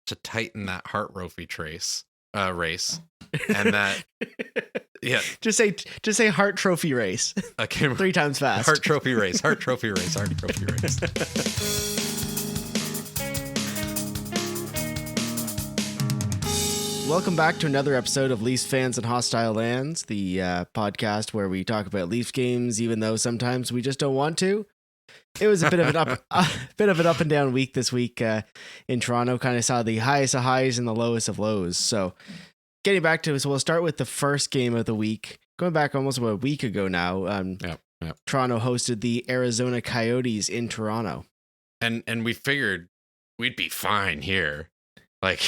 to tighten that heart race, and that yeah, just say heart trophy race. Okay, 3 times fast. Heart trophy race. Welcome back to another episode of Leafs Fans in Hostile Lands, the podcast where we talk about Leafs games, even though sometimes we just don't want to. It was a bit of an up and down week this week in Toronto. Kind of saw the highest of highs and the lowest of lows. So, getting back to it, so we'll start with the first game of the week. Going back almost about a week ago now. Toronto hosted the Arizona Coyotes in Toronto, and we figured we'd be fine here, like.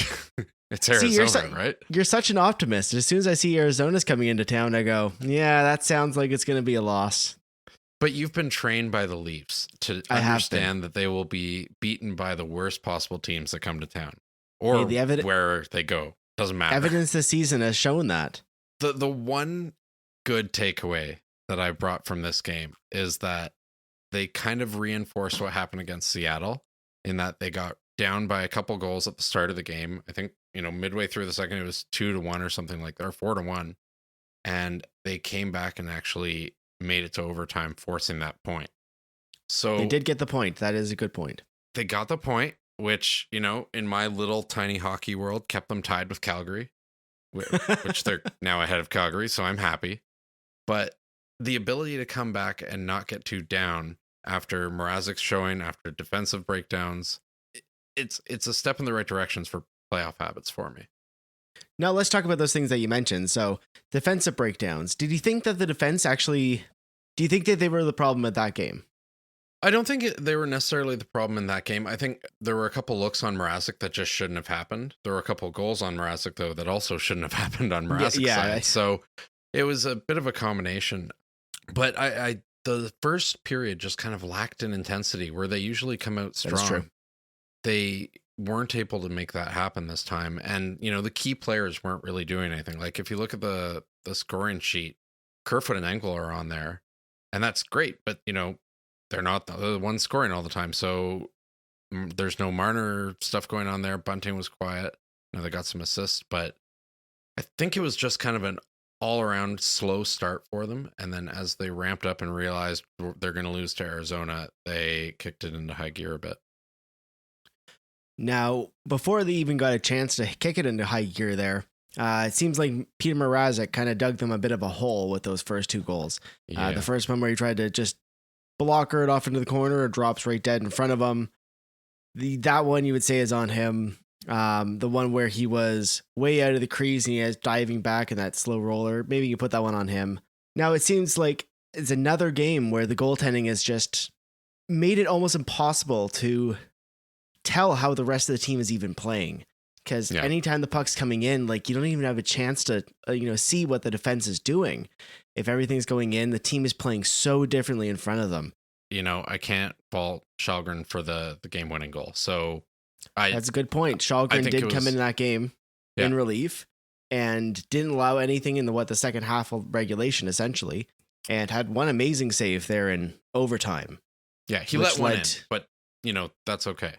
It's Arizona, right? You're such an optimist. As soon as I see Arizona's coming into town, I go, yeah, that sounds like it's going to be a loss. But you've been trained by the Leafs to understand that they will be beaten by the worst possible teams that come to town. Or where they go. Doesn't matter. Evidence this season has shown that. The one good takeaway that I brought from this game is that they kind of reinforced what happened against Seattle in that they got down by a couple goals at the start of the game. I think, midway through the second, it was 2-1 or something like that, or 4-1. And they came back and actually made it to overtime, forcing that point. So they did get the point. That is a good point. They got the point, which, in my little tiny hockey world, kept them tied with Calgary, which they're now ahead of Calgary. So I'm happy. But the ability to come back and not get too down after Mrazek's showing, after defensive breakdowns, it's a step in the right directions for playoff habits for me. Now let's talk about those things that you mentioned. So defensive breakdowns. Did you think that the defense do you think that they were the problem at that game? I don't think they were necessarily the problem in that game. I think there were a couple looks on Mrazek that just shouldn't have happened. There were a couple goals on Mrazek, though, that also shouldn't have happened on Mrazek's side. So it was a bit of a combination. But the first period just kind of lacked in intensity where they usually come out strong. That's true. They weren't able to make that happen this time. And, the key players weren't really doing anything. Like if you look at the scoring sheet, Kerfoot and Engel are on there, and that's great. But, they're not the ones scoring all the time. So there's no Marner stuff going on there. Bunting was quiet. They got some assists, but I think it was just kind of an all around slow start for them. And then as they ramped up and realized they're going to lose to Arizona, they kicked it into high gear a bit. Now, before they even got a chance to kick it into high gear there, it seems like Peter Mrazek kind of dug them a bit of a hole with those first 2 goals. Yeah. The first one where he tried to just blocker it off into the corner, it drops right dead in front of him. That one you would say is on him. The one where he was way out of the crease and he is diving back in that slow roller, maybe you put that one on him. Now, it seems like it's another game where the goaltending has just made it almost impossible to tell how the rest of the team is even playing, because anytime the puck's coming in, like you don't even have a chance to see what the defense is doing. If everything's going in, the team is playing so differently in front of them. I can't fault Kallgren for the game-winning goal. So that's a good point. Kallgren did come in that game in relief and didn't allow anything in the second half of regulation essentially, and had one amazing save there in overtime. Yeah, he let one in, but that's okay.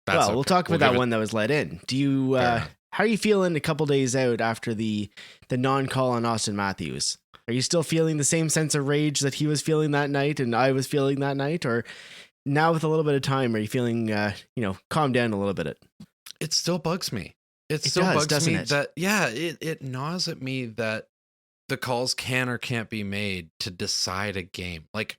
We'll talk about that one that was let in. Do you? How are you feeling a couple days out after the non-call on Austin Matthews? Are you still feeling the same sense of rage that he was feeling that night and I was feeling that night, or now with a little bit of time, are you feeling calm down a little bit? It still bugs me. It still bugs me that it gnaws at me that the calls can or can't be made to decide a game. Like,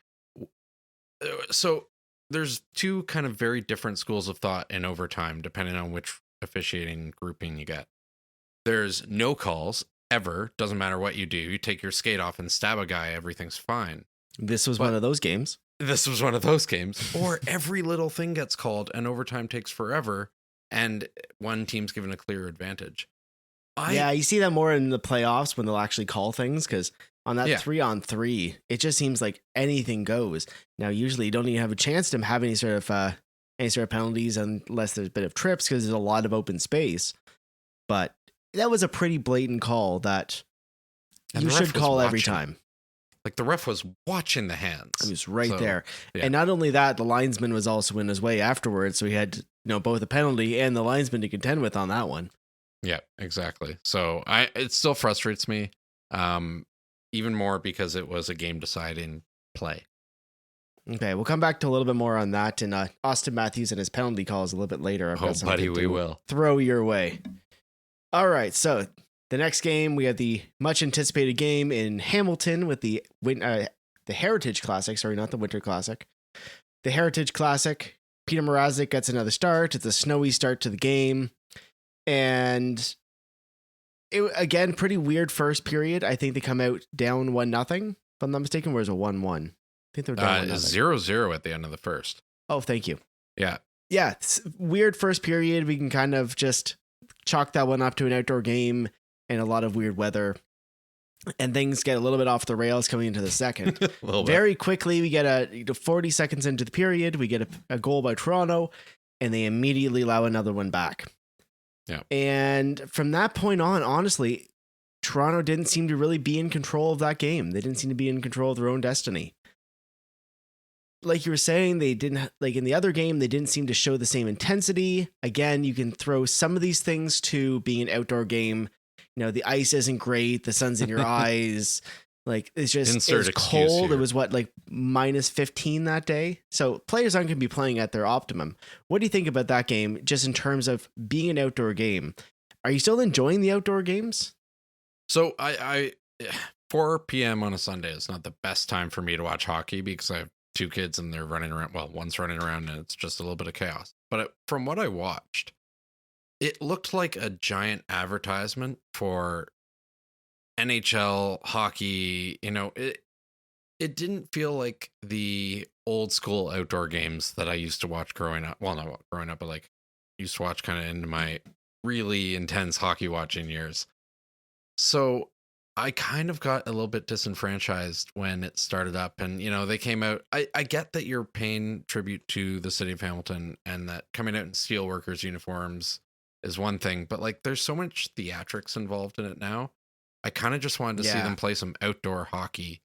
so. There's 2 kind of very different schools of thought in overtime, depending on which officiating grouping you get. There's no calls ever. Doesn't matter what you do. You take your skate off and stab a guy. Everything's fine. This was one of those games. Or every little thing gets called and overtime takes forever and one team's given a clear advantage. You see that more in the playoffs when they'll actually call things, because on that 3-on-3, it just seems like anything goes. Now, usually you don't even have a chance to have any sort of penalties unless there's a bit of trips, because there's a lot of open space. But that was a pretty blatant call that you should call every time. Like the ref was watching the hands. He was right there. Yeah. And not only that, the linesman was also in his way afterwards, so he had both the penalty and the linesman to contend with on that one. Yeah, exactly. So it still frustrates me, even more because it was a game deciding play. Okay, we'll come back to a little bit more on that and Austin Matthews and his penalty calls a little bit later. I've got something buddy, we will throw your way. All right, so the next game, we have the much anticipated game in Hamilton with the Heritage Classic. Sorry, not the Winter Classic. The Heritage Classic. Peter Mrazek gets another start. It's a snowy start to the game. And it, again, pretty weird first period. I think they come out down 1-0. If I'm not mistaken, where's a 1-1? I think they're down 0-0 at the end of the first. Oh, thank you. Yeah. Yeah, it's weird first period. We can kind of just chalk that one up to an outdoor game and a lot of weird weather. And things get a little bit off the rails coming into the second. Very quickly, we get 40 seconds into the period, we get a goal by Toronto, and they immediately allow another one back. Yeah. And from that point on, honestly, Toronto didn't seem to really be in control of that game. They didn't seem to be in control of their own destiny. Like you were saying, they didn't, like in the other game, they didn't seem to show the same intensity. Again, you can throw some of these things to being an outdoor game. The ice isn't great. The sun's in your eyes. Like it's just, it's cold. Here. It was like minus 15 that day. So players aren't going to be playing at their optimum. What do you think about that game? Just in terms of being an outdoor game, are you still enjoying the outdoor games? So I 4 PM on a Sunday is not the best time for me to watch hockey because I have 2 kids and they're running around. Well, one's running around and it's just a little bit of chaos. But from what I watched, it looked like a giant advertisement for NHL hockey. It didn't feel like the old school outdoor games that I used to watch growing up. Well, not growing up, but like used to watch kind of into my really intense hockey watching years. So I kind of got a little bit disenfranchised when it started up and, they came out. I get that you're paying tribute to the city of Hamilton and that coming out in steelworkers uniforms is one thing, but like there's so much theatrics involved in it now. I kind of just wanted to see them play some outdoor hockey.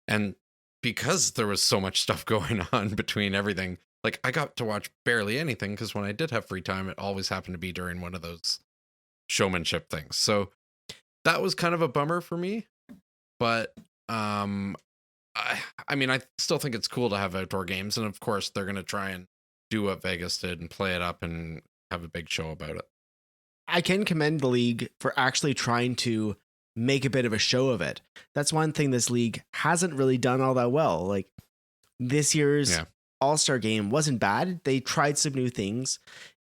And because there was so much stuff going on between everything, like I got to watch barely anything because when I did have free time, it always happened to be during one of those showmanship things. So that was kind of a bummer for me. But I mean, I still think it's cool to have outdoor games. And of course, they're going to try and do what Vegas did and play it up and have a big show about it. I can commend the league for actually trying to make a bit of a show of it. That's one thing this league hasn't really done all that well. Like this year's All-Star game wasn't bad. They tried some new things.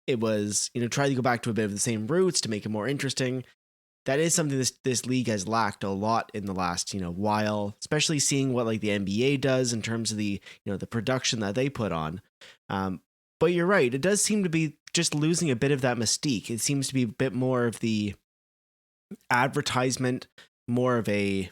It was, tried to go back to a bit of the same roots to make it more interesting. That is something this league has lacked a lot in the last, while, especially seeing what like the NBA does in terms of the, the production that they put on. But you're right. It does seem to be just losing a bit of that mystique. It seems to be a bit more of the advertisement, more of a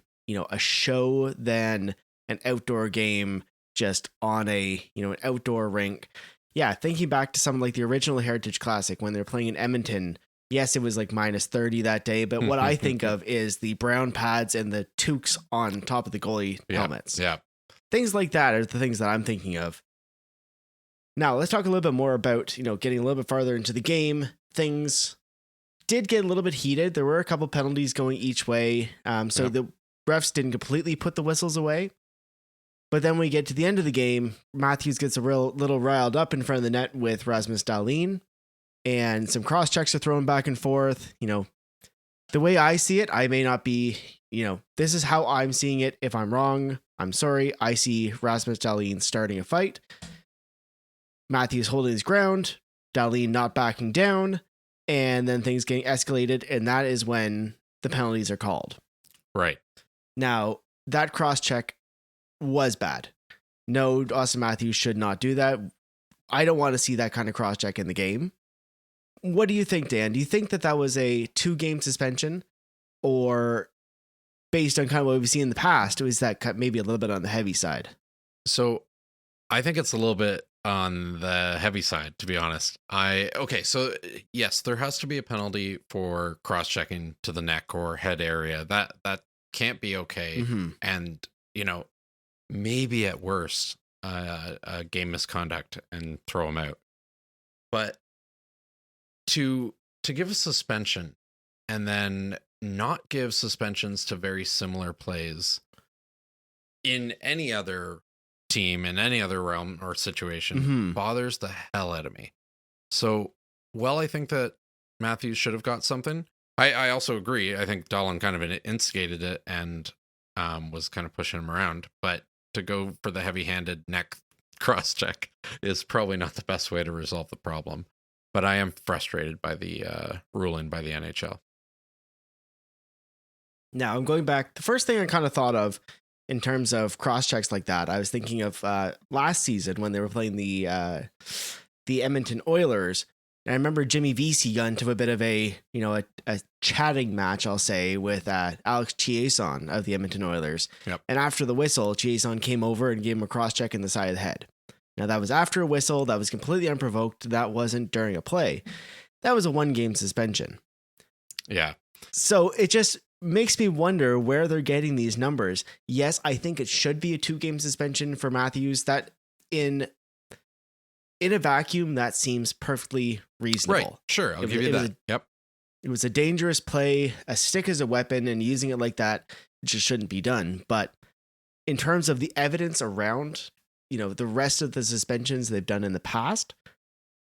show than an outdoor game just on an outdoor rink. Yeah, thinking back to something like the original Heritage Classic when they're playing in Edmonton. Yes, it was like minus 30 that day, but what I think of is the brown pads and the toques on top of the goalie helmets. Yeah. Things like that are the things that I'm thinking of. Now, let's talk a little bit more about, getting a little bit farther into the game. Things did get a little bit heated. There were a couple penalties going each way. The refs didn't completely put the whistles away. But then we get to the end of the game, Matthews gets a little riled up in front of the net with Rasmus Dahlin. And some cross checks are thrown back and forth. The way I see it, I may not be, this is how I'm seeing it. If I'm wrong, I'm sorry. I see Rasmus Dahlin starting a fight. Matthews holding his ground, Dahlin not backing down, and then things getting escalated, and that is when the penalties are called. Right. Now, that cross-check was bad. No, Austin Matthews should not do that. I don't want to see that kind of cross-check in the game. What do you think, Dan? Do you think that was a 2-game suspension? Or based on kind of what we've seen in the past, was that maybe a little bit on the heavy side? So I think it's a little bit on the heavy side, to be honest. So yes, there has to be a penalty for cross-checking to the neck or head area. That can't be okay. Mm-hmm. And, maybe at worst, a game misconduct and throw him out. But to give a suspension and then not give suspensions to very similar plays in any other team, in any other realm or situation, bothers the hell out of me. So, while I think that Matthews should have got something, I also agree. I think Dahlin kind of instigated it and was kind of pushing him around. But to go for the heavy-handed neck cross check is probably not the best way to resolve the problem. But I am frustrated by the ruling by the NHL. Now, I'm going back. The first thing I kind of thought of in terms of cross checks like that, I was thinking of last season when they were playing the Edmonton Oilers. And I remember Jimmy Vesey got into a bit of a chatting match, I'll say, with Alex Chiasson of the Edmonton Oilers. Yep. And after the whistle, Chiasson came over and gave him a cross check in the side of the head. Now, that was after a whistle. That was completely unprovoked. That wasn't during a play. That was a 1-game suspension. Yeah. So it just makes me wonder where they're getting these numbers. Yes, I think it should be a 2-game suspension for Matthews. That in a vacuum, that seems perfectly reasonable. Right. Sure. I'll give you that. Yep. It was a dangerous play. A stick is a weapon, and using it like that just shouldn't be done. But in terms of the evidence around, the rest of the suspensions they've done in the past,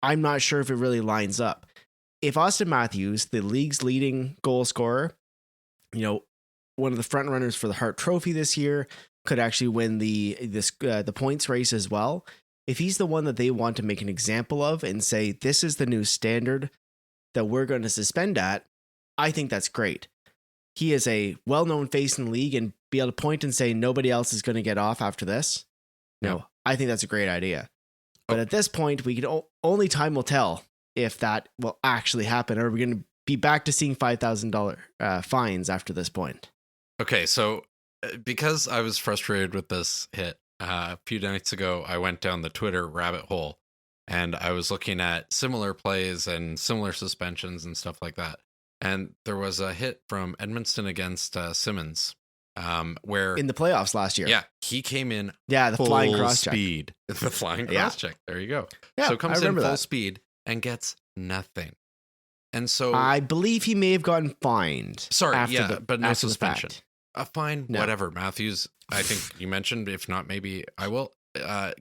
I'm not sure if it really lines up. If Austin Matthews, the league's leading goal scorer, one of the front runners for the Hart Trophy this year, could actually win the points race as well. If he's the one that they want to make an example of and say, this is the new standard that we're going to suspend at, I think that's great. He is a well-known face in the league, and be able to point and say nobody else is going to get off after this. No, I think that's a great idea. But at this point, only time will tell if that will actually happen. Or are we going to be back to seeing $5,000 fines after this point? Okay, so because I was frustrated with this hit, a few nights ago, I went down the Twitter rabbit hole and I was looking at similar plays and similar suspensions and stuff like that. And there was a hit from Edmundston against Simmons, where in the playoffs last year. Yeah, he came in the full flying cross speed. The flying cross check. There you go. Yeah, so comes in full that. speed and gets nothing. And so I believe he may have gotten fined. Sorry, but no suspension. A fine, No. whatever. Matthews, I think you mentioned, if not, maybe I will,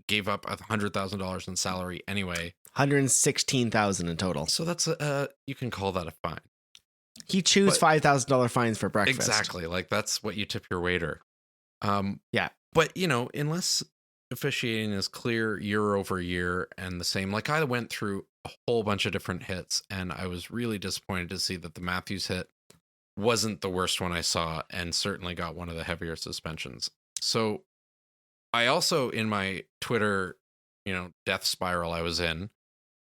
gave up $100,000 in salary anyway. $116,000 in total. So that's you can call that a fine. He chews $5,000 fines for breakfast. Exactly, like that's what you tip your waiter. Yeah, but unless officiating is clear year over year and the same, like I went through a whole bunch of different hits, and I was really disappointed to see that the Matthews hit wasn't the worst one I saw, and certainly got one of the heavier suspensions. So I also, in my Twitter, death spiral I was in,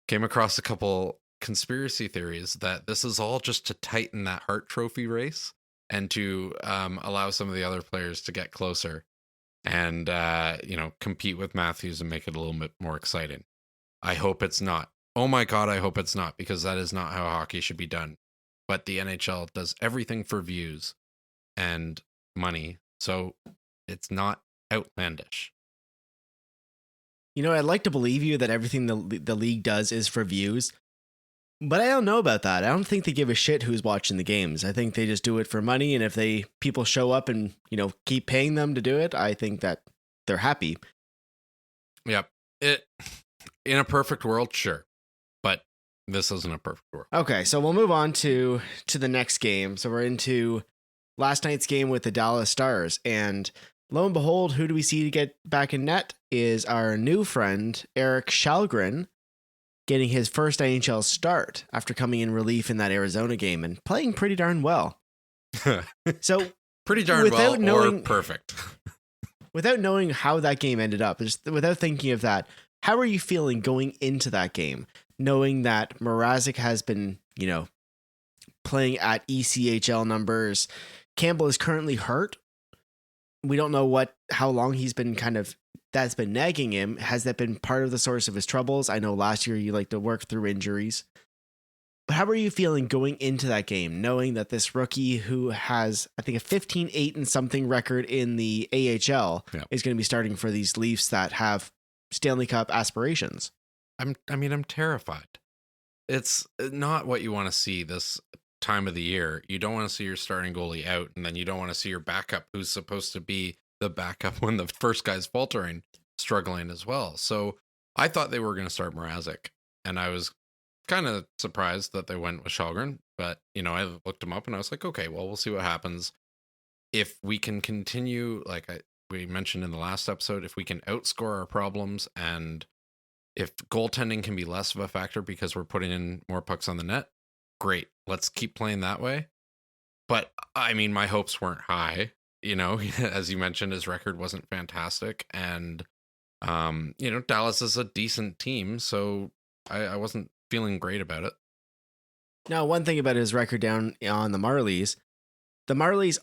came across a couple conspiracy theories that this is all just to tighten that Hart Trophy race and to allow some of the other players to get closer and, compete with Matthews and make it a little bit more exciting. I hope it's not. Oh my God, I hope it's not, because that is not how hockey should be done. But the NHL does everything for views and money, so it's not outlandish. I'd like to believe you that everything the league does is for views, but I don't know about that. I don't think they give a shit who's watching the games. I think they just do it for money, and if people show up and keep paying them to do it, I think that they're happy. Yep. In a perfect world, sure. But this isn't a perfect world. Okay, so we'll move on to the next game. So we're into last night's game with the Dallas Stars. And lo and behold, who do we see to get back in net is our new friend, Eric Kallgren, getting his first NHL start after coming in relief in that Arizona game and playing pretty darn well. So pretty darn well or perfect. Without knowing how that game ended up, just without thinking of that, how are you feeling going into that game, knowing that Mrazek has been, playing at ECHL numbers? Campbell is currently hurt. We don't know how long he's been that's been nagging him. Has that been part of the source of his troubles? I know last year you like to work through injuries. But how are you feeling going into that game, knowing that this rookie who has, I think, a 15-8 and something record in the AHL is going to be starting for these Leafs that have Stanley Cup aspirations? I'm terrified. It's not what you want to see this time of the year. You don't want to see your starting goalie out, and then you don't want to see your backup, who's supposed to be the backup when the first guy's faltering, struggling as well. So I thought they were going to start Mrazek, and I was kind of surprised that they went with Kallgren. But, I looked him up and I was like, okay, well, we'll see what happens. If we can continue, we mentioned in the last episode, if we can outscore our problems and if goaltending can be less of a factor because we're putting in more pucks on the net, great. Let's keep playing that way. But I mean, my hopes weren't high. As you mentioned, his record wasn't fantastic. And, Dallas is a decent team. So I wasn't feeling great about it. Now, one thing about his record down on the Marlies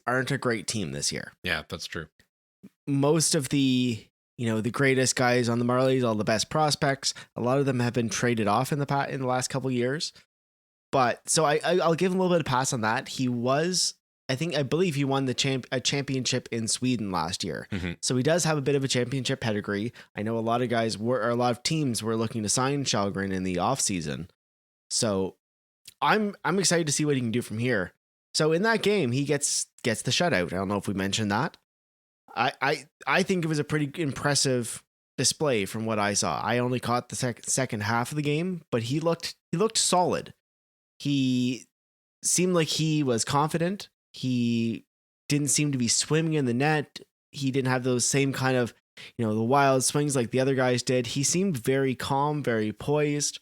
aren't a great team this year. Yeah, that's true. Most of the greatest guys on the Marlies, all the best prospects, a lot of them have been traded off in the last couple of years. But so I'll give him a little bit of pass on that. I believe he won a championship in Sweden last year. Mm-hmm. So he does have a bit of a championship pedigree. I know a lot of teams were looking to sign Kallgren in the offseason. So I'm excited to see what he can do from here. So in that game, he gets the shutout. I don't know if we mentioned that. I think it was a pretty impressive display from what I saw. I only caught the second half of the game, but he looked solid. He seemed like he was confident. He didn't seem to be swimming in the net. He didn't have those same kind of, the wild swings like the other guys did. He seemed very calm, very poised,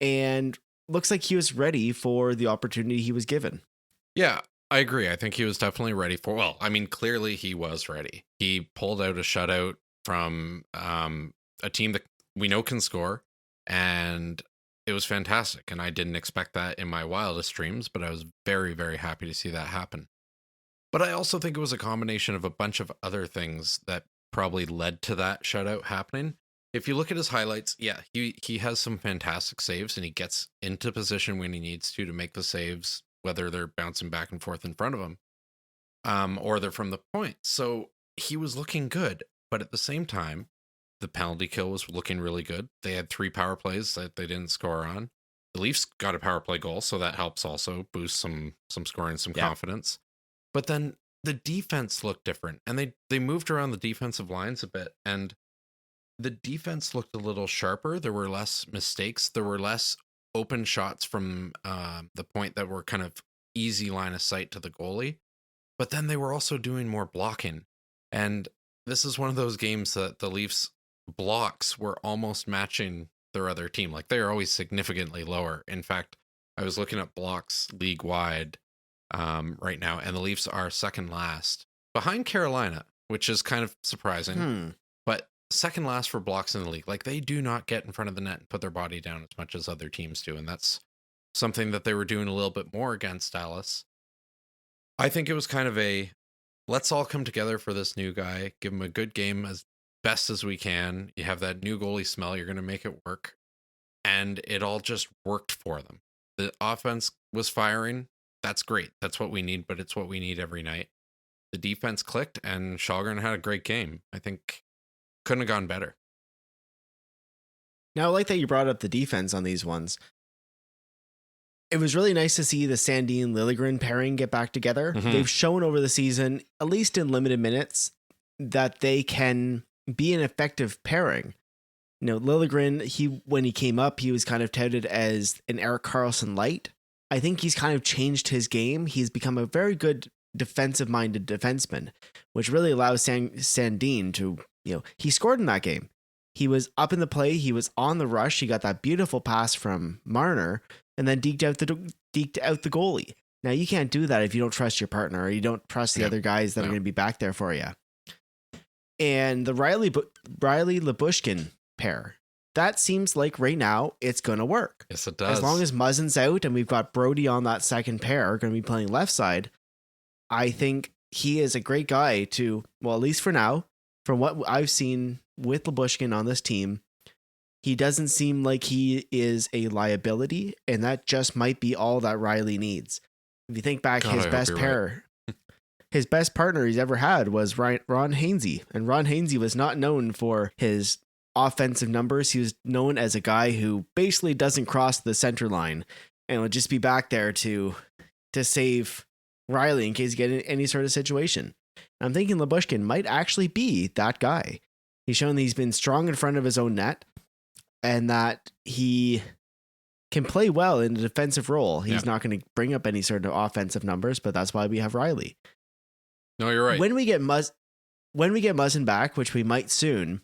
and looks like he was ready for the opportunity he was given. Yeah, I agree. I think he was definitely ready clearly he was ready. He pulled out a shutout from a team that we know can score, and it was fantastic. And I didn't expect that in my wildest dreams, but I was very, very happy to see that happen. But I also think it was a combination of a bunch of other things that probably led to that shutout happening. If you look at his highlights, yeah, he has some fantastic saves, and he gets into position when he needs to make the saves, whether they're bouncing back and forth in front of him, or they're from the point. So he was looking good, but at the same time, the penalty kill was looking really good. They had 3 power plays that they didn't score on. The Leafs got a power play goal, so that helps also boost some scoring, some confidence. But then the defense looked different, and they moved around the defensive lines a bit, and the defense looked a little sharper. There were less mistakes. There were less open shots from the point that were kind of easy line of sight to the goalie. But then they were also doing more blocking. And this is one of those games that the Leafs blocks were almost matching their other team. Like, they are always significantly lower. In fact, I was looking at blocks league wide right now, and the Leafs are second last behind Carolina, which is kind of surprising. But second last for blocks in the league. Like, they do not get in front of the net and put their body down as much as other teams do. And that's something that they were doing a little bit more against Dallas. I think it was kind of let's all come together for this new guy, give him a good game as best as we can. You have that new goalie smell. You're going to make it work. And it all just worked for them. The offense was firing. That's great. That's what we need, but it's what we need every night. The defense clicked, and Kallgren had a great game. I think couldn't have gone better. Now, I like that you brought up the defense on these ones. It was really nice to see the Sandin-Liljegren pairing get back together. Mm-hmm. They've shown over the season, at least in limited minutes, that they can be an effective pairing. Liljegren, when he came up, he was kind of touted as an Erik Karlsson light. I think he's kind of changed his game. He's become a very good defensive-minded defenseman, which really allows Sandin to, he scored in that game. He was up in the play. He was on the rush. He got that beautiful pass from Marner and then deked out the goalie. Now, you can't do that if you don't trust your partner or you don't trust the other guys that are going to be back there for you. And the Riley-Lyubushkin pair, that seems like right now it's going to work. Yes, it does. As long as Muzzin's out and we've got Brody on that second pair going to be playing left side, I think he is a great guy to, well, at least for now, from what I've seen with Lyubushkin on this team, he doesn't seem like he is a liability, and that just might be all that Riley needs. If you think back, his best pair, his best partner he's ever had was Ron Hainsey, and Ron Hainsey was not known for his offensive numbers. He was known as a guy who basically doesn't cross the center line and would just be back there to save Riley in case you get in any sort of situation. I'm thinking Lyubushkin might actually be that guy. He's shown that he's been strong in front of his own net and that he can play well in a defensive role. He's not going to bring up any sort of offensive numbers, but that's why we have Riley. No, you're right. When we get Muzzin back, which we might soon,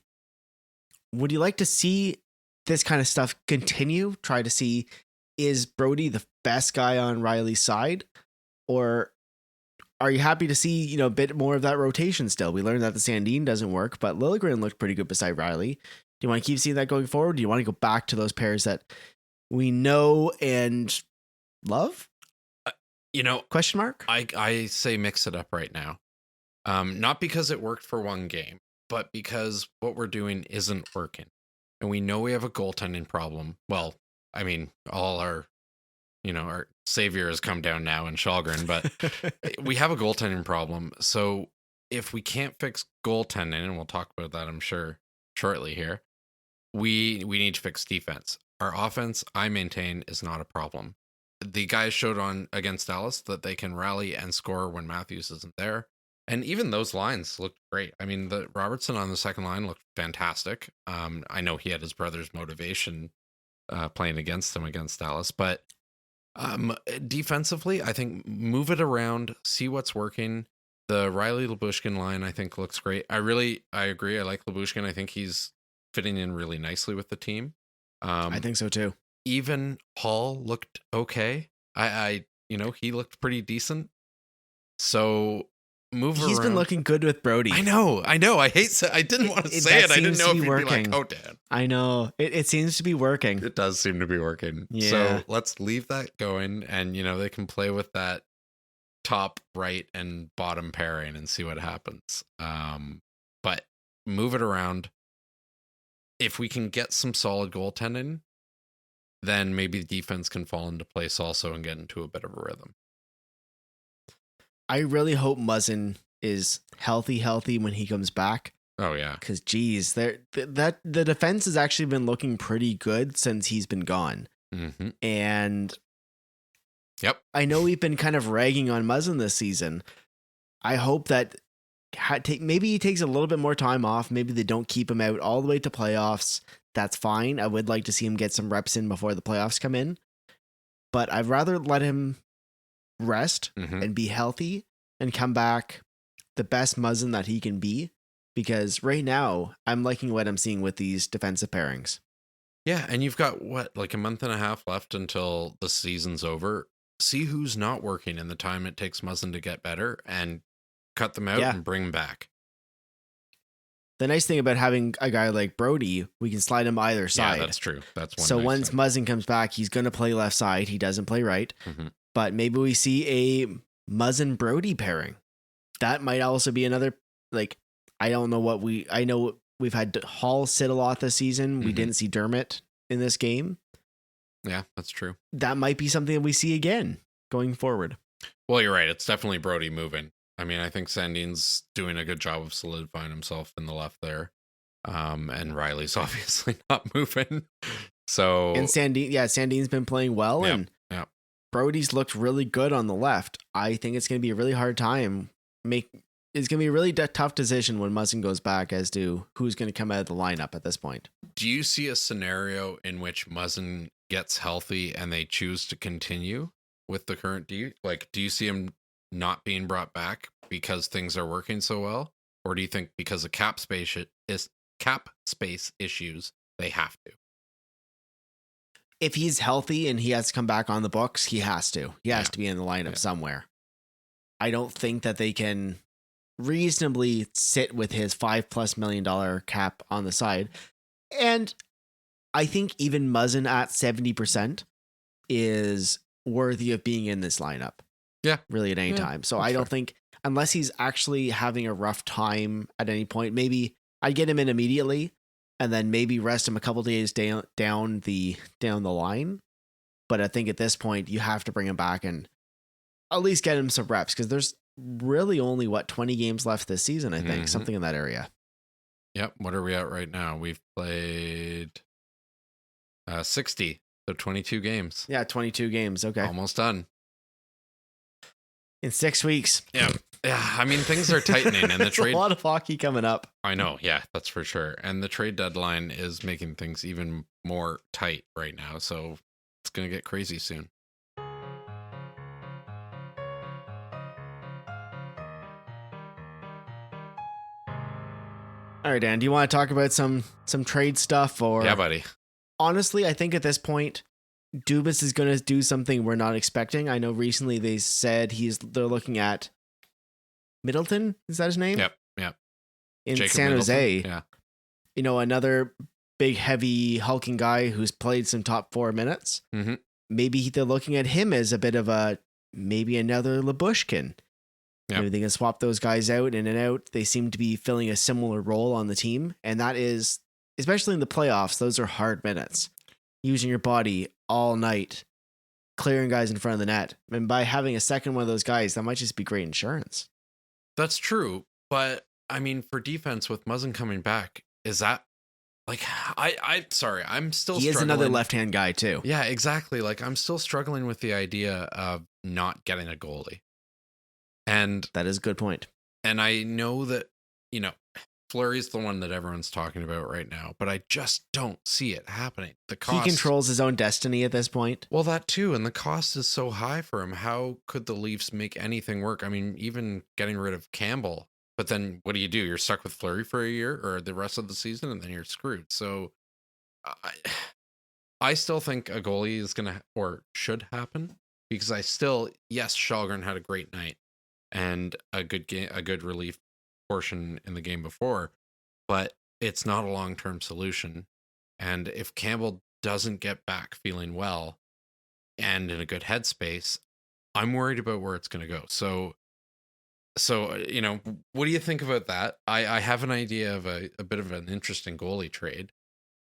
would you like to see this kind of stuff continue? Try to see, is Brodie the best guy on Riley's side? Or are you happy to see, a bit more of that rotation still? We learned that the Sandin doesn't work, but Liljegren looked pretty good beside Riley. Do you want to keep seeing that going forward? Do you want to go back to those pairs that we know and love? Question mark? I say mix it up right now. Not because it worked for one game, but because what we're doing isn't working. And we know we have a goaltending problem. Well, I mean, all our savior has come down now in Kallgren, but we have a goaltending problem. So if we can't fix goaltending, and we'll talk about that, I'm sure, shortly here, we need to fix defense. Our offense, I maintain, is not a problem. The guys showed on against Dallas that they can rally and score when Matthews isn't there. And even those lines looked great. I mean, the Robertson on the second line looked fantastic. I know he had his brother's motivation playing against him against Dallas, but defensively, I think move it around, see what's working. The Riley Lyubushkin line, I think, looks great. I agree. I like Lyubushkin. I think he's fitting in really nicely with the team. I think so too. Even Hall looked okay. He looked pretty decent. So He's been looking good with Brodie. I know. I didn't want to say it. I didn't know if you'd be like, oh, Dan. I know. It seems to be working. It does seem to be working. Yeah. So let's leave that going. And, they can play with that top right and bottom pairing and see what happens. But move it around. If we can get some solid goaltending, then maybe the defense can fall into place also and get into a bit of a rhythm. I really hope Muzzin is healthy when he comes back. Oh yeah, because geez, the defense has actually been looking pretty good since he's been gone. Mm-hmm. And yep, I know we've been kind of ragging on Muzzin this season. I hope that maybe he takes a little bit more time off. Maybe they don't keep him out all the way to playoffs. That's fine. I would like to see him get some reps in before the playoffs come in, but I'd rather let him rest and be healthy and come back the best Muzzin that he can be, because right now I'm liking what I'm seeing with these defensive pairings. Yeah, and you've got like a month and a half left until the season's over. See who's not working in the time it takes Muzzin to get better and cut them out and bring them back. The nice thing about having a guy like Brodie, we can slide him either side. Yeah, that's true. That's one. So nice once side. Muzzin comes back, he's going to play left side. He doesn't play right. But maybe we see a Muzzin Brodie pairing. That might also be another, I don't know I know we've had Hall sit a lot this season. We didn't see Dermott in this game. Yeah, that's true. That might be something that we see again going forward. Well, you're right. It's definitely Brodie moving. I mean, I think Sandin's doing a good job of solidifying himself in the left there. And Riley's obviously not moving. So, and Sandin's been playing well, and Brodie's looked really good on the left. I think it's going to be a really hard time. It's going to be a really tough decision when Muzzin goes back as to who's going to come out of the lineup at this point. Do you see a scenario in which Muzzin gets healthy and they choose to continue with the current? Do you see him not being brought back because things are working so well, or do you think because of cap space issues they have to? If he's healthy and he has to come back on the books, he has to. He has to be in the lineup somewhere. I don't think that they can reasonably sit with his $5+ million cap on the side. And I think even Muzzin at 70% is worthy of being in this lineup. Yeah. Really at any time. So I don't think, unless he's actually having a rough time at any point, maybe I'd get him in immediately and then maybe rest him a couple days down the line. But I think at this point you have to bring him back and at least get him some reps, because there's really only 20 games left this season, I think, something in that area. Yep. What are we at right now? We've played 60, so 22 games. Yeah, 22 games. Okay. Almost done. In 6 weeks. Yeah. Yeah. I mean, things are tightening and the trade. A lot of hockey coming up. I know. Yeah, that's for sure. And the trade deadline is making things even more tight right now. So it's going to get crazy soon. All right, Dan, do you want to talk about some trade stuff? Or Yeah, buddy. honestly, I think at this point, Dubas is going to do something we're not expecting. I know recently they said they're looking at Middleton. Is that his name? Yep. In Jacob San Jose. Middleton. Yeah. You know, another big, heavy, hulking guy who's played some top 4 minutes. Mm-hmm. Maybe they're looking at him as a bit of maybe another Labushkin. Yep. Maybe they can swap those guys out in and out. They seem to be filling a similar role on the team. And that is, especially in the playoffs, those are hard minutes. Using your body all night, clearing guys in front of the net. And by having a second one of those guys, that might just be great insurance. That's true. But I mean, for defense with Muzzin coming back, is that like, sorry, I'm still He is struggling. another left-hand guy too. Yeah, exactly. Like, I'm still struggling with the idea of not getting a goalie. And That is a good point. And I know that, Fleury's the one that everyone's talking about right now, but I just don't see it happening. The cost, He controls his own destiny at this point. Well, that too. And the cost is so high for him. How could the Leafs make anything work? I mean, even getting rid of Campbell, but then what do? You're stuck with Fleury for a year or the rest of the season, and then you're screwed. So I still think a goalie is going to, or should happen, because yes, Källgren had a great night and a good game, a good relief portion in the game before, but it's not a long-term solution. And if Campbell doesn't get back feeling well and in a good headspace, I'm worried about where it's going to go. So, what do you think about that? I have an idea of a bit of an interesting goalie trade.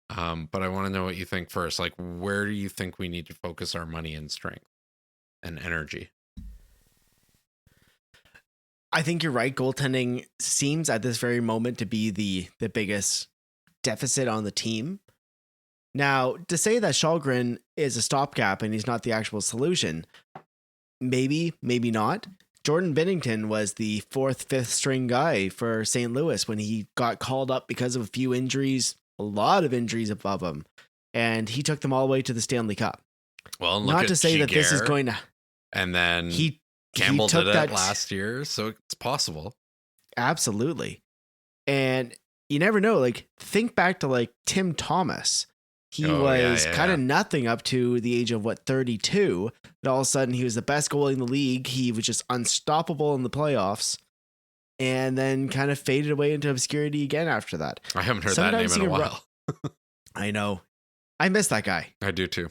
But I want to know what you think first. Like, where do you think we need to focus our money and strength and energy? I think you're right. Goaltending seems at this very moment to be the biggest deficit on the team. Now, to say that Källgren is a stopgap and he's not the actual solution, maybe not. Jordan Binnington was the 4th, 5th string guy for St. Louis when he got called up because of a few injuries, a lot of injuries above him, and he took them all the way to the Stanley Cup. Well, look not at to say that this is Giguère, going to... and then Campbell did it last year, so it's possible. Absolutely. And you never know. Like, think back to like Tim Thomas. He was kind of nothing up to the age of 32. And all of a sudden, he was the best goalie in the league. He was just unstoppable in the playoffs, and then kind of faded away into obscurity again after that. I haven't heard that name in a while. I know. I miss that guy. I do too.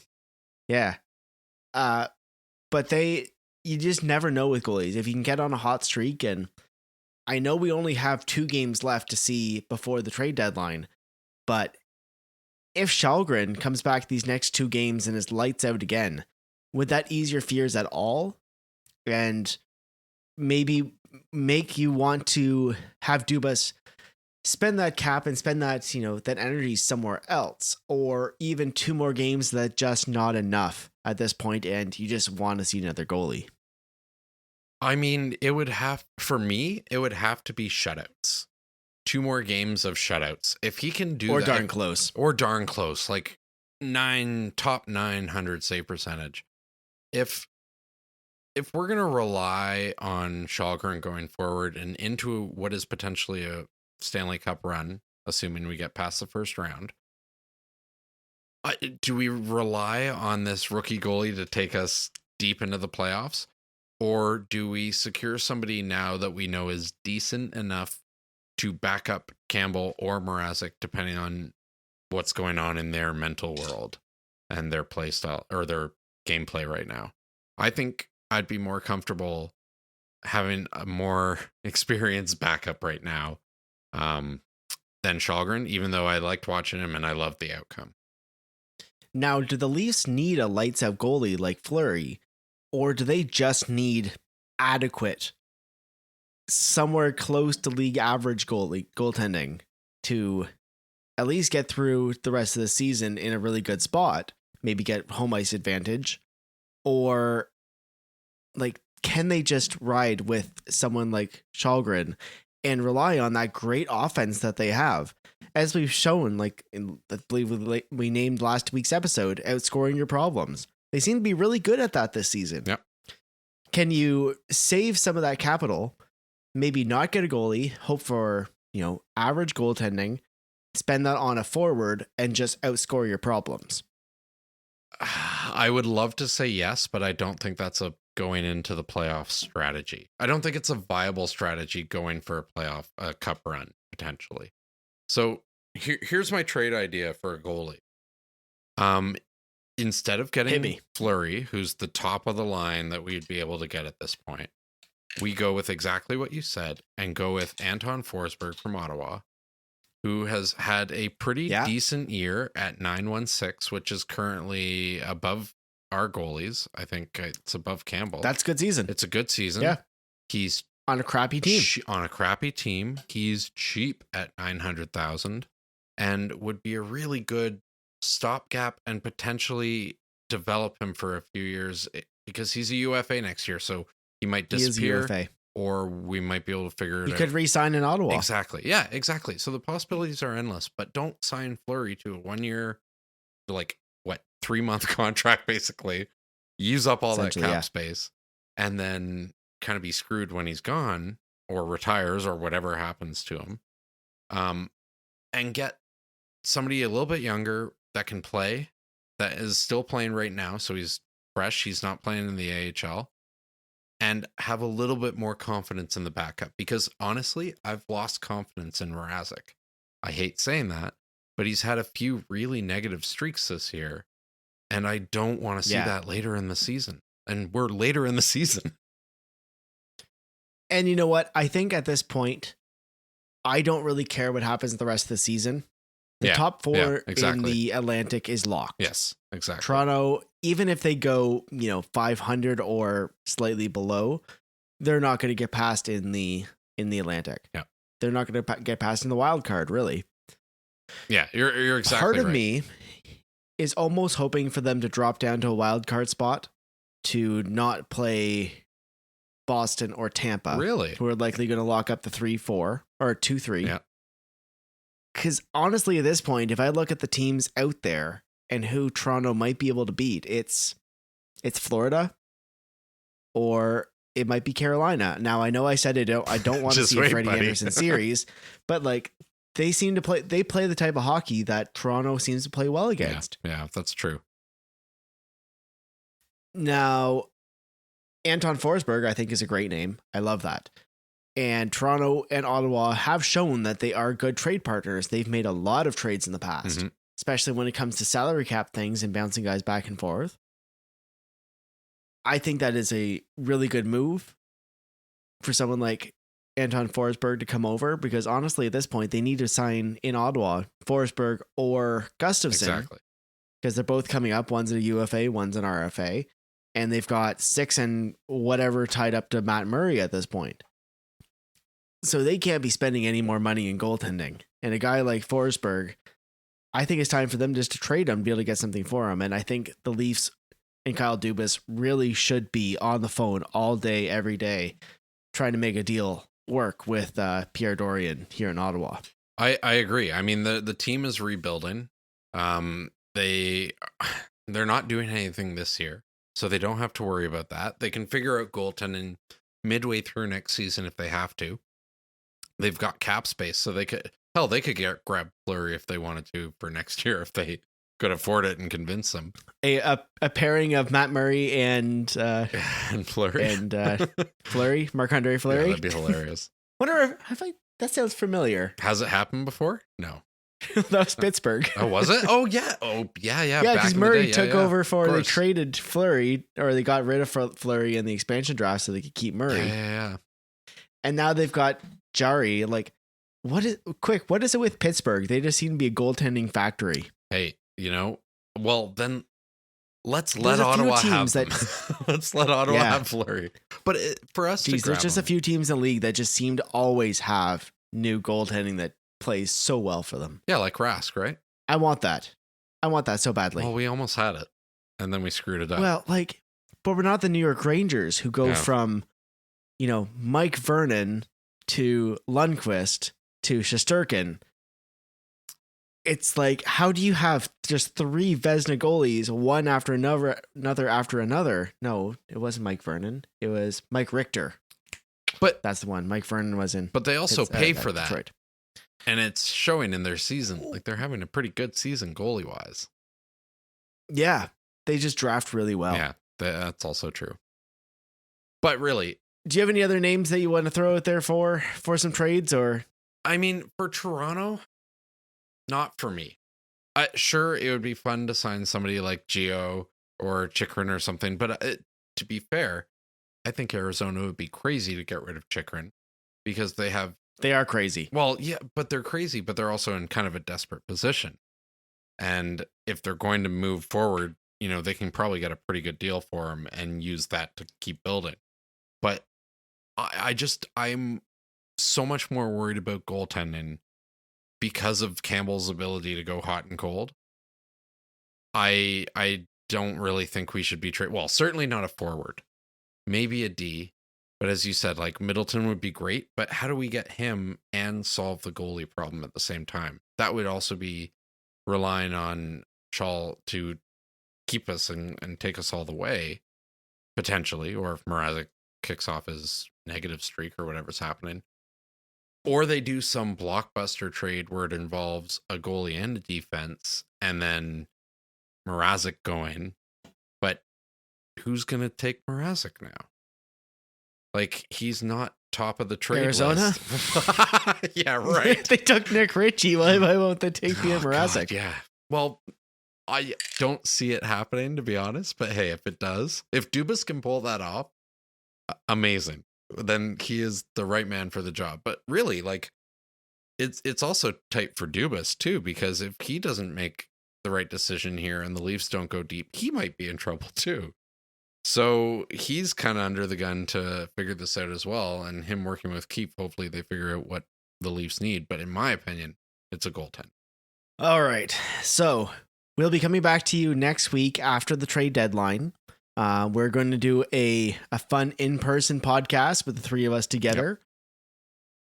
Yeah. But you just never know with goalies. If you can get on a hot streak, and I know we only have 2 games left to see before the trade deadline, but if Källgren comes back these next 2 games and is lights out again, would that ease your fears at all? And maybe make you want to have Dubas spend that cap and spend that, that energy somewhere else, or even 2 more games that just not enough at this point, and you just want to see another goalie? I mean, it would have to be shutouts. 2 more games of shutouts. If he can do or that. Or darn close. Like top 900 save percentage. If we're going to rely on Källgren going forward and into what is potentially a Stanley Cup run, assuming we get past the first round, do we rely on this rookie goalie to take us deep into the playoffs? Or do we secure somebody now that we know is decent enough to back up Campbell or Mrazek, depending on what's going on in their mental world and their play style or their gameplay right now? I think I'd be more comfortable having a more experienced backup right now than Källgren, even though I liked watching him and I loved the outcome. Now, do the Leafs need a lights out goalie like Fleury, or do they just need adequate, somewhere close to league average goaltending to at least get through the rest of the season in a really good spot, maybe get home ice advantage, or like, can they just ride with someone like Kallgren and rely on that great offense that they have? As we've shown, like, I believe we named last week's episode, outscoring your problems. They seem to be really good at that this season. Yep. Can you save some of that capital, maybe not get a goalie, hope for, average goaltending, spend that on a forward, and just outscore your problems? I would love to say yes, but I don't think that's a going into the playoff strategy. I don't think it's a viable strategy going for a cup run, potentially. So here's my trade idea for a goalie. Instead of getting Fleury, who's the top of the line that we'd be able to get at this point, we go with exactly what you said and go with Anton Forsberg from Ottawa, who has had a pretty decent year at 916, which is currently above our goalies. I think it's above Campbell. That's a good season. It's a good season. Yeah. He's on a crappy team. On a crappy team. He's cheap at 900,000 and would be a really good stopgap and potentially develop him for a few years, because he's a UFA next year. So he might disappear, UFA. Or we might be able to figure it out. He could re-sign in Ottawa. Exactly. Yeah, exactly. So the possibilities are endless, but don't sign Fleury to a 1 year, 3-month contract, basically. Use up all that cap space and then kind of be screwed when he's gone or retires or whatever happens to him. And get somebody a little bit younger that can play, that is still playing right now. So he's fresh. He's not playing in the AHL. And have a little bit more confidence in the backup, because honestly, I've lost confidence in Mrazek. I hate saying that, but he's had a few really negative streaks this year, and I don't want to see that later in the season. And we're later in the season. And you know what? I think at this point, I don't really care what happens the rest of the season. The top four in the Atlantic is locked. Yes, exactly. Toronto, even if they go, 500 or slightly below, they're not going to get past in the Atlantic. Yeah. They're not going to get past in the wild card, really. Yeah, you're exactly Part of right. me is almost hoping for them to drop down to a wild card spot to not play Boston or Tampa. Really? Who are likely going to lock up the 3-4 or 2-3. Yeah. Because honestly, at this point, if I look at the teams out there and who Toronto might be able to beat, it's Florida, or it might be Carolina. Now, I know I said I don't want to see a Freddie Anderson series, but they seem to play. They play the type of hockey that Toronto seems to play well against. Yeah, that's true. Now, Anton Forsberg, I think, is a great name. I love that. And Toronto and Ottawa have shown that they are good trade partners. They've made a lot of trades in the past, especially when it comes to salary cap things and bouncing guys back and forth. I think that is a really good move for someone like Anton Forsberg to come over, because honestly, at this point, they need to sign in Ottawa Forsberg or Gustafsson. Exactly. Because they're both coming up. One's a UFA, one's an RFA. And they've got 6 and whatever tied up to Matt Murray at this point. So they can't be spending any more money in goaltending. And a guy like Forsberg, I think it's time for them just to trade him, be able to get something for him. And I think the Leafs and Kyle Dubas really should be on the phone all day, every day, trying to make a deal work with Pierre Dorion here in Ottawa. I agree. I mean, the team is rebuilding. They're not doing anything this year, so they don't have to worry about that. They can figure out goaltending midway through next season if they have to. They've got cap space, so they could grab Fleury if they wanted to for next year, if they could afford it and convince them. A pairing of Matt Murray and Fleury and Fleury, Marc-Andre Fleury. Yeah, that'd be hilarious. Wonder if that sounds familiar. Has it happened before? No. That was Pittsburgh. Oh, was it? Oh, yeah. Oh, yeah. Yeah, because Murray took over they traded Fleury, or they got rid of Fleury in the expansion draft so they could keep Murray. Yeah. And now they've got Jari. What is it with Pittsburgh? They just seem to be a goaltending factory. Hey, well, then let's let Ottawa have them. Let's let Ottawa have Fleury. But for us there's just a few teams in the league that just seem to always have new goaltending that plays so well for them. Yeah, like Rask, right? I want that. I want that so badly. Well, we almost had it, and then we screwed it up. Well, like, but we're not the New York Rangers who go from, Mike Vernon to Lundqvist to Shesterkin. It's like, how do you have just 3 Vezina goalies, one after another after another? No, it wasn't Mike Vernon. It was Mike Richter. But that's the one. Mike Vernon was in. But they also pay for that. Detroit. And it's showing in their season. Like, they're having a pretty good season goalie-wise. Yeah, they just draft really well. Yeah, that's also true. But really, do you have any other names that you want to throw out there for some trades? Or I mean, for Toronto, not for me. Sure, it would be fun to sign somebody like Geo or Chychrun or something, but to be fair, I think Arizona would be crazy to get rid of Chychrun because they are crazy. Well, yeah, but they're crazy, but they're also in kind of a desperate position. And if they're going to move forward, they can probably get a pretty good deal for him and use that to keep building. But I'm so much more worried about goaltending because of Campbell's ability to go hot and cold. I don't really think we should be well, certainly not a forward, maybe a D. But as you said, like Middleton would be great, but how do we get him and solve the goalie problem at the same time? That would also be relying on Käll to keep us and take us all the way, potentially, or if Mrazek kicks off his negative streak or whatever's happening. Or they do some blockbuster trade where it involves a goalie and a defense, and then Mrazek going. But who's going to take Mrazek now? Like, he's not top of the trade Arizona? list. Yeah, right. They took Nick Ritchie. Why won't they take Ian Mrazek? Yeah. Well, I don't see it happening, to be honest. But hey, if it does, if Dubas can pull that off, amazing. Then he is the right man for the job. But really, like, it's also tight for Dubas too, because if he doesn't make the right decision here and the Leafs don't go deep, he might be in trouble too. So he's kind of under the gun to figure this out as well. And him working with Keefe, hopefully they figure out what the Leafs need. But in my opinion, it's a goaltender. All right. So we'll be coming back to you next week after the trade deadline. We're going to do a fun in-person podcast with the 3 of us together. Yep.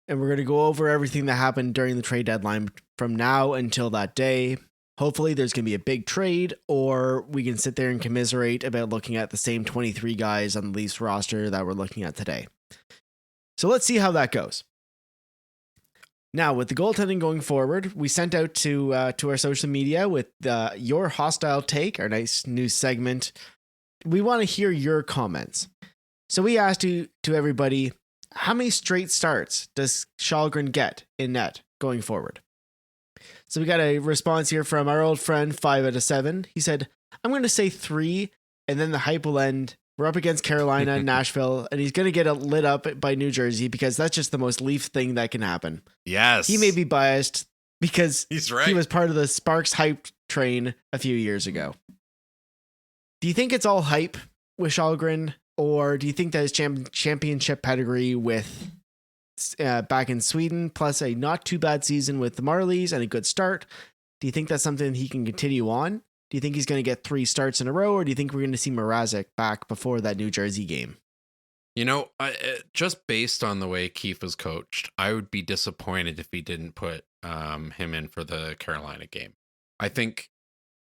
And we're going to go over everything that happened during the trade deadline from now until that day. Hopefully there's going to be a big trade, or we can sit there and commiserate about looking at the same 23 guys on the Leafs roster that we're looking at today. So let's see how that goes. Now, with the goaltending going forward, we sent out to our social media with your hostile take, our nice news segment. We want to hear your comments. So we asked to everybody, how many straight starts does Kallgren get in net going forward? So we got a response here from our old friend, 5 out of 7. He said, I'm going to say 3, and then the hype will end. We're up against Carolina and Nashville, and he's going to get lit up by New Jersey because that's just the most Leaf thing that can happen. Yes. He may be biased because he's right. He was part of the Sparks hype train a few years ago. Do you think it's all hype with Kallgren, or do you think that his championship pedigree with back in Sweden, plus a not too bad season with the Marlies and a good start, do you think that's something he can continue on? Do you think he's going to get 3 starts in a row, or do you think we're going to see Mrazek back before that New Jersey game? Just based on the way Keefe was coached, I would be disappointed if he didn't put him in for the Carolina game. I think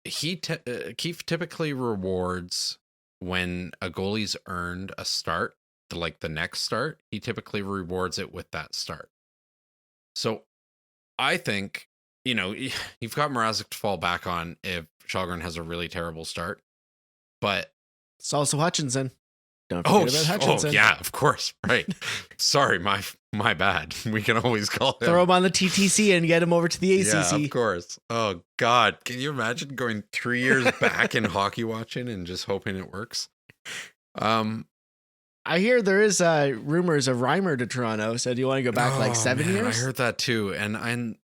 Keefe typically rewards when a goalie's earned a start, like the next start, he typically rewards it with that start. So I think, you've got Mrazek to fall back on if Kallgren has a really terrible start, but it's also Hutchinson. Don't forget about Hutchinson. Oh yeah, of course. Right. Sorry, my bad. We can always call him. Throw him on the TTC and get him over to the ACC. Yeah, of course. Oh God. Can you imagine going 3 years back in hockey watching and just hoping it works? I hear there is rumors of Reimer to Toronto. So do you want to go back 7 years? I heard that too. And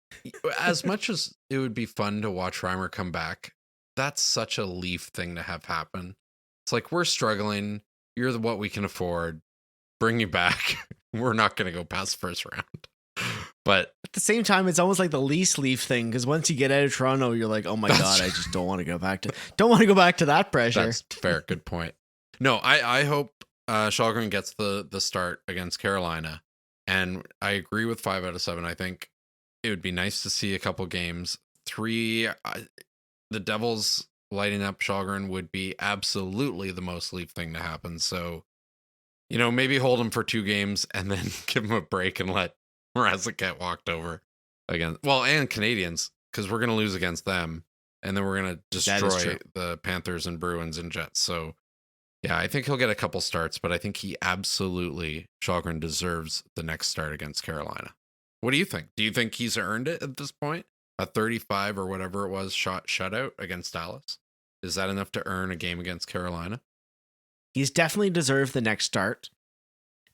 as much as it would be fun to watch Reimer come back, that's such a Leaf thing to have happen. It's like, we're struggling. You're what we can afford. Bring you back. We're not going to go past first round. But at the same time, it's almost like the least Leaf thing, because once you get out of Toronto, you're like, oh my God, I just don't want to go back to that pressure. that's fair. Good point. No, I hope Källgren gets the start against Carolina. And I agree with 5 out of 7. I think it would be nice to see a couple games. 3, the Devils lighting up Källgren would be absolutely the most Leaf thing to happen. So, maybe hold him for 2 games and then give him a break and let Mrazek get walked over again. Well, and Canadians, because we're going to lose against them. And then we're going to destroy the Panthers and Bruins and Jets. So, yeah, I think he'll get a couple starts, but I think Källgren deserves the next start against Carolina. What do you think? Do you think he's earned it at this point? A 35 or whatever it was shutout against Dallas? Is that enough to earn a game against Carolina? He's definitely deserved the next start.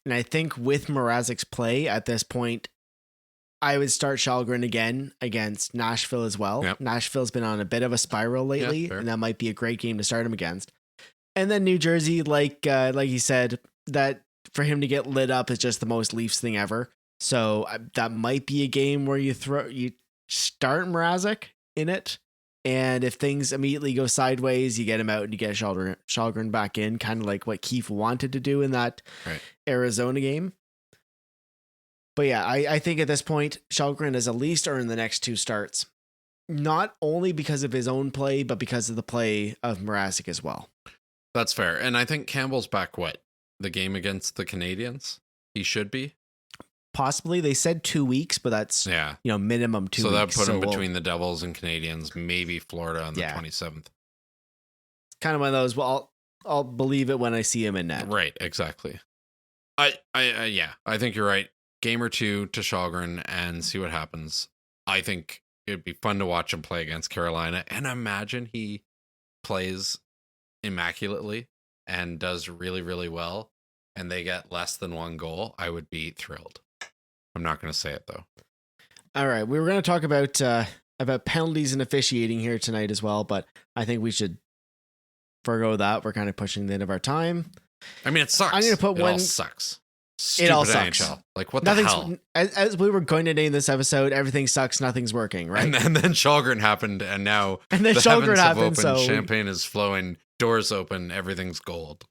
And I think with Mrazek's play at this point, I would start Källgren again against Nashville as well. Yep. Nashville's been on a bit of a spiral lately, and that might be a great game to start him against. And then New Jersey, like you said, that for him to get lit up is just the most Leafs thing ever. So that might be a game where you start Mrazek in it, and if things immediately go sideways, you get him out and you get Källgren back in, kind of like what Keefe wanted to do in that Arizona game. But yeah, I think at this point, Källgren has at least earned the next 2 starts, not only because of his own play, but because of the play of Mrazek as well. That's fair. And I think Campbell's back, the game against the Canadians? He should be? Possibly. They said 2 weeks, but that's minimum 2 weeks. So that put him between the Devils and Canadians, maybe Florida on the 27th. Kind of one of those, well, I'll believe it when I see him in net. Right, exactly. I think you're right. Game or 2 to Källgren and see what happens. I think it'd be fun to watch him play against Carolina, and imagine he plays immaculately and does really, really well, and they get less than 1 goal. I would be thrilled. I'm not going to say it though. All right, we were going to talk about penalties and officiating here tonight as well, but I think we should forgo that. We're kind of pushing the end of our time. I mean, it sucks. I'm going to put It one. all sucks. Stupid It all sucks. NHL. Like, what the hell? As we were going to name this episode, everything sucks, nothing's working, right? And then Källgren happened, and now and then the Källgren heavens have happened, opened, so champagne is flowing, doors open, everything's gold.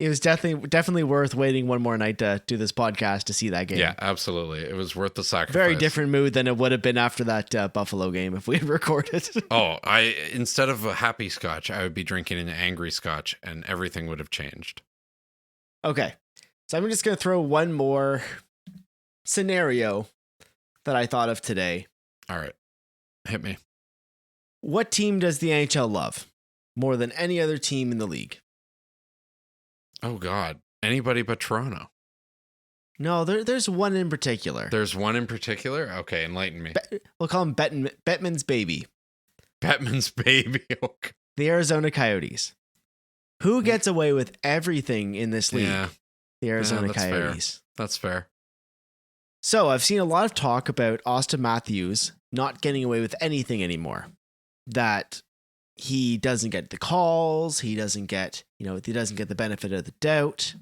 It was definitely worth waiting one more night to do this podcast to see that game. Yeah, absolutely. It was worth the sacrifice. Very different mood than it would have been after that Buffalo game if we had recorded. Oh, instead of a happy scotch, I would be drinking an angry scotch, and everything would have changed. Okay. So I'm just going to throw one more scenario that I thought of today. All right. Hit me. What team does the NHL love more than any other team in the league? Oh, God. Anybody but Toronto. No, there's one in particular. There's one in particular? Okay, enlighten me. We'll call him Bettman's baby. Bettman's baby. Okay. The Arizona Coyotes. Who gets away with everything in this league? Yeah. The Arizona that's Coyotes. Fair. That's fair. So I've seen a lot of talk about Austin Matthews not getting away with anything anymore. That he doesn't get the calls, he doesn't get the benefit of the doubt.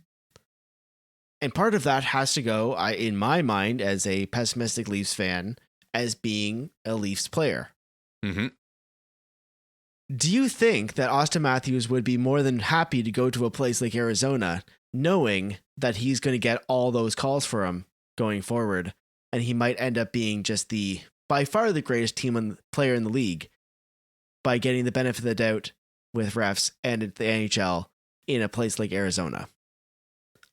And part of that has to go, in my mind, as a pessimistic Leafs fan, as being a Leafs player. Mm-hmm. Do you think that Austin Matthews would be more than happy to go to a place like Arizona, knowing that he's going to get all those calls for him going forward, and he might end up being just by far the greatest player in the league by getting the benefit of the doubt with refs and the NHL in a place like Arizona?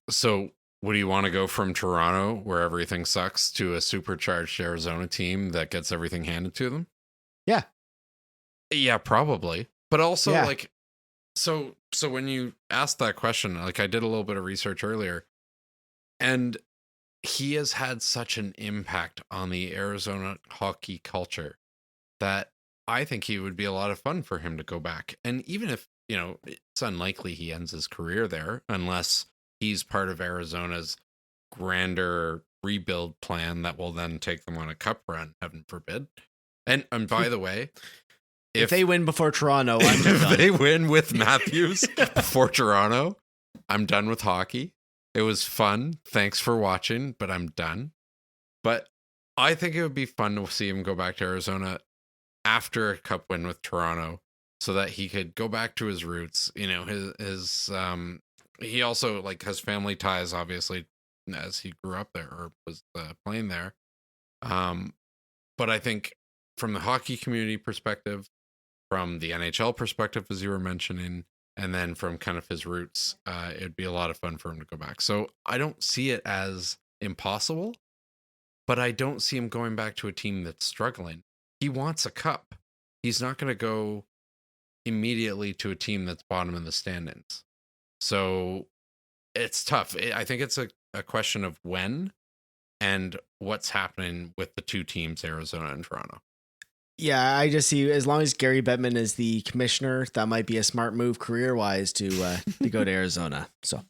So would you want to go from Toronto, where everything sucks, to a supercharged Arizona team that gets everything handed to them? Yeah. Yeah, probably. But also, so when you asked that question, I did a little bit of research earlier, and he has had such an impact on the Arizona hockey culture that I think he would be a lot of fun for him to go back. And even if, it's unlikely he ends his career there, unless he's part of Arizona's grander rebuild plan that will then take them on a cup run, heaven forbid. And by the way, if they win before Toronto, I'm if done. they win with Matthews before Toronto, I'm done with hockey. It was fun. Thanks for watching, but I'm done. But I think it would be fun to see him go back to Arizona after a cup win with Toronto so that he could go back to his roots. You know, his he also like has family ties, obviously, as he grew up there or was playing there. But I think from the hockey community perspective, from the NHL perspective, as you were mentioning, and then from kind of his roots, it'd be a lot of fun for him to go back. So I don't see it as impossible, but I don't see him going back to a team that's struggling. He wants a cup. He's not going to go immediately to a team that's bottom in the standings. So it's tough. I think it's a question of when and what's happening with the two teams, Arizona and Toronto. Yeah, I just see as long as Gary Bettman is the commissioner, that might be a smart move career-wise to go to Arizona. So,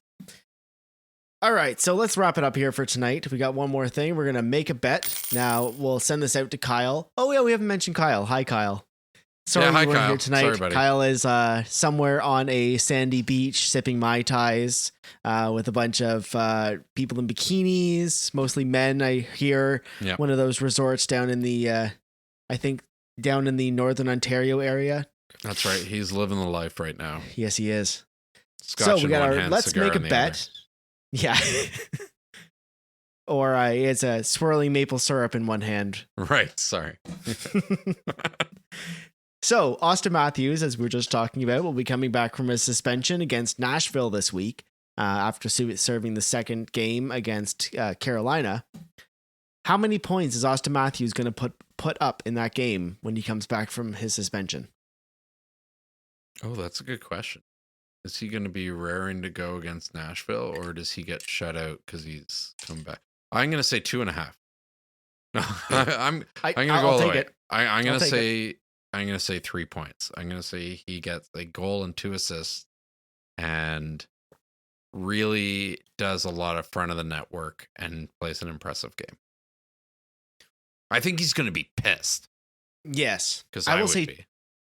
all right, so let's wrap it up here for tonight. We got one more thing. We're gonna make a bet. Now we'll send this out to Kyle. Oh yeah, we haven't mentioned Kyle. Hi, Kyle. Sorry, yeah, hi, you weren't Kyle. here tonight. Sorry, buddy. Kyle is somewhere on a sandy beach sipping Mai Tais with a bunch of people in bikinis, mostly men. I hear Yep. one of those resorts down in the, I think, down in the Northern Ontario area. That's right. He's living the life right now. Yes, he is. Scotch So in we got one our hand, let's cigar make a in the bet. Yeah. Or it's a swirling maple syrup in one hand. other. Right. Sorry. So Austin Matthews, as we were just talking about, will be coming back from his suspension against Nashville this week after serving the second game against Carolina. How many points is Austin Matthews going to put up in that game when he comes back from his suspension? Oh, that's a good question. Is he going to be raring to go against Nashville, or does he get shut out because he's come back? I'm going to say 2.5. No, I'm going to go all the way. I'm going to say 3 points. I'm going to say he gets a goal and 2 assists, and really does a lot of front of the net work and plays an impressive game. I think he's going to be pissed. Yes, Because I will would say be.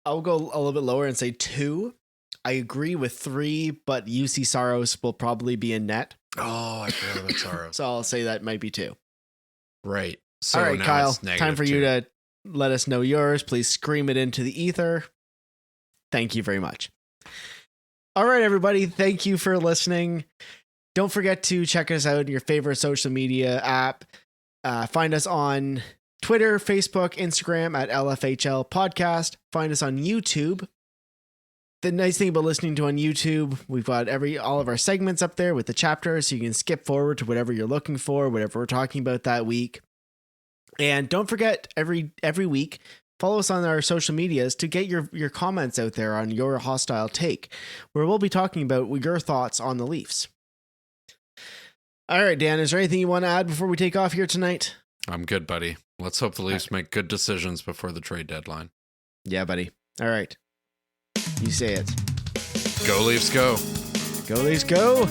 I'll go a little bit lower and say 2. I agree with 3, but UC Saros will probably be in net. Oh, I forgot about Saros. So I'll say that might be 2. Right. So all right, now Kyle, it's time for you -2. to let us know yours. Please scream it into the ether. Thank you very much. All right, everybody. Thank you for listening. Don't forget to check us out in your favorite social media app. Find us on Twitter, Facebook, Instagram at LFHL Podcast. Find us on YouTube. The nice thing about listening to on YouTube, we've got all of our segments up there with the chapters, so you can skip forward to whatever you're looking for, whatever we're talking about that week. And don't forget, every week, follow us on our social medias to get your comments out there on your hostile take, where we'll be talking about your thoughts on the Leafs. All right, Dan, is there anything you want to add before we take off here tonight? I'm good, buddy. Let's hope the Leafs make good decisions before the trade deadline. Yeah, buddy. All right. You say it. Go Leafs, go. Go Leafs, go.